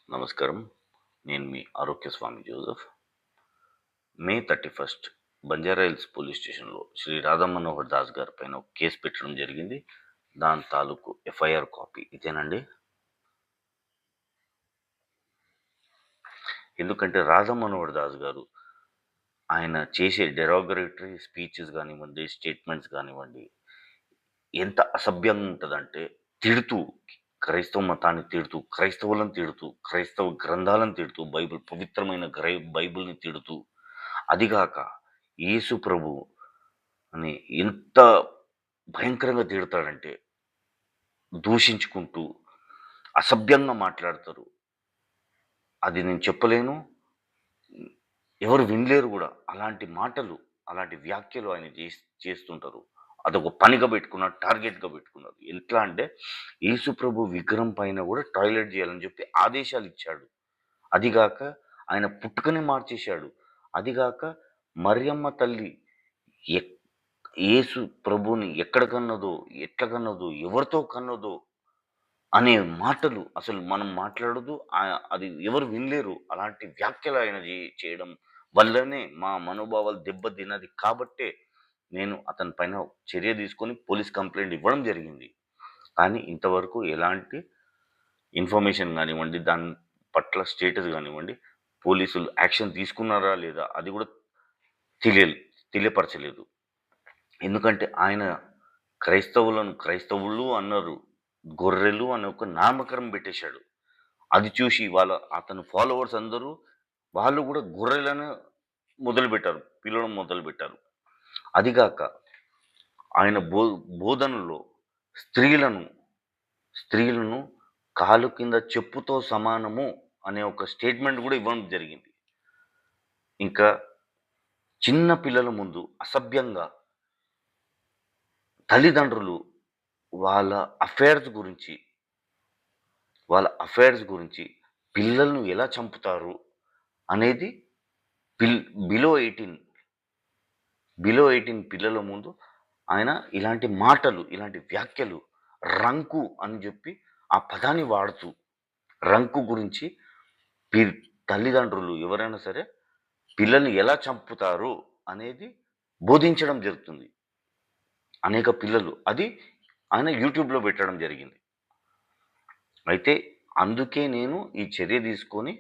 నమస్కారం. నేను మీ ఆరోగ్యస్వామి జోసెఫ్. మే 31 బంజారాహిల్స్ పోలీస్ స్టేషన్‌లో శ్రీ రాధా మనోహర్ దాస్ గారి పైన ఒక కేసు పెట్టడం జరిగింది. దాని తాలూకు ఎఫ్ఐఆర్ కాపీ ఇదేనండి. ఎందుకంటే రాధా మనోహర్ దాస్ గారు ఆయన చేసే డెరోగరేటరీ స్పీచెస్ గానివ్వండి, స్టేట్మెంట్స్ గానివ్వండి, ఎంత అసభ్యంగా ఉంటదంటే తిడుతూ, క్రైస్తవ మతాన్ని తిడుతూ, క్రైస్తవులను తిడుతూ, క్రైస్తవ గ్రంథాలను తిడుతూ, పవిత్రమైన బైబిల్‌ని తిడుతూ, అదిగాక యేసు ప్రభు అని ఎంత భయంకరంగా తిడతాడంటే, దూషించుకుంటూ, అసభ్యంగా మాట్లాడతారు. అది నేను చెప్పలేను. ఎవరు వినలేరు గూడా. అలాంటి మాటలు, అలాంటి వ్యాఖ్యలు ఆయన చేస్తుంటారు. అదొక పనిగా పెట్టుకున్నారు. టార్గెట్‌గా పెట్టుకున్నారు. ఎట్లా అంటే, యేసుప్రభు విగ్రహం పైన గూడా టాయిలెట్ జేయాలని జెప్పి ఆదేశాలిచ్చాడు. అదిగాక ఆయన పుట్టుకనే మార్చేశాడు. అదిగాక మరియమ్మ తల్లి ఎక్ యేసు ప్రభువుని ఎక్కడ కన్నదో, ఎట్లా కన్నదో, ఎవరితో కన్నదో అనే మాటలు అసలు మనం మాట్లాడొద్దు. అది ఎవరు వినలేరు. అలాంటి వ్యాఖ్యలు ఆయన చేయడం వల్లనే మా మనోభావాలు దెబ్బతిన్నది కాబట్టే నేను అతని పైన చర్య తీసుకొని పోలీస్ కంప్లెయింట్ ఇవ్వడం జరిగింది. కానీ ఇంతవరకు ఎలాంటి ఇన్ఫర్మేషన్ గానివ్వండి, దాని పట్ల స్టేటస్ గానివ్వండి, పోలీసులు యాక్షన్ తీసుకున్నారా లేదా అది గూడా తెలియల్ తెలియపరచలేదు. ఎందుకంటే ఆయన క్రైస్తవులు అన్నారు. గొర్రెలు అని ఒక నామకరణం పెట్టేశాడు. అది చూసి అతని ఫాలోవర్స్ అందరూ వాళ్ళు గూడా గొర్రెలను పిలవడం మొదలుపెట్టారు. అదిగాక ఆయన బోధనలో స్త్రీలను, స్త్రీలను కాలు కింద చెప్పుతో సమానము అనే ఒక స్టేట్మెంట్ గూడా ఇవ్వడం జరిగింది. ఇంకా చిన్న పిల్లల ముందు అసభ్యంగా తల్లిదండ్రులు వాళ్ళ అఫైర్స్ గురించి పిల్లలను ఎలా చంపుతారు అనేది పిల్ బిలో 18 బిలో 18 పిల్లల ముందు ఆయన ఇలాంటి మాటలు, ఇలాంటి వ్యాఖ్యలు రంకు అని జెప్పి ఆ పదాన్ని వాడుతూ రంకు గురించి పి తల్లిదండ్రులు ఎవరైనా సరే పిల్లల్ని ఎలా చంపుతారు అనేది బోధించడం జరుగుతుంది. అనేక పిల్లలు అది ఆయన యూట్యూబ్‌లో పెట్టడం జరిగింది. అయితే అందుకే నేను ఈ చర్య తీసుకొని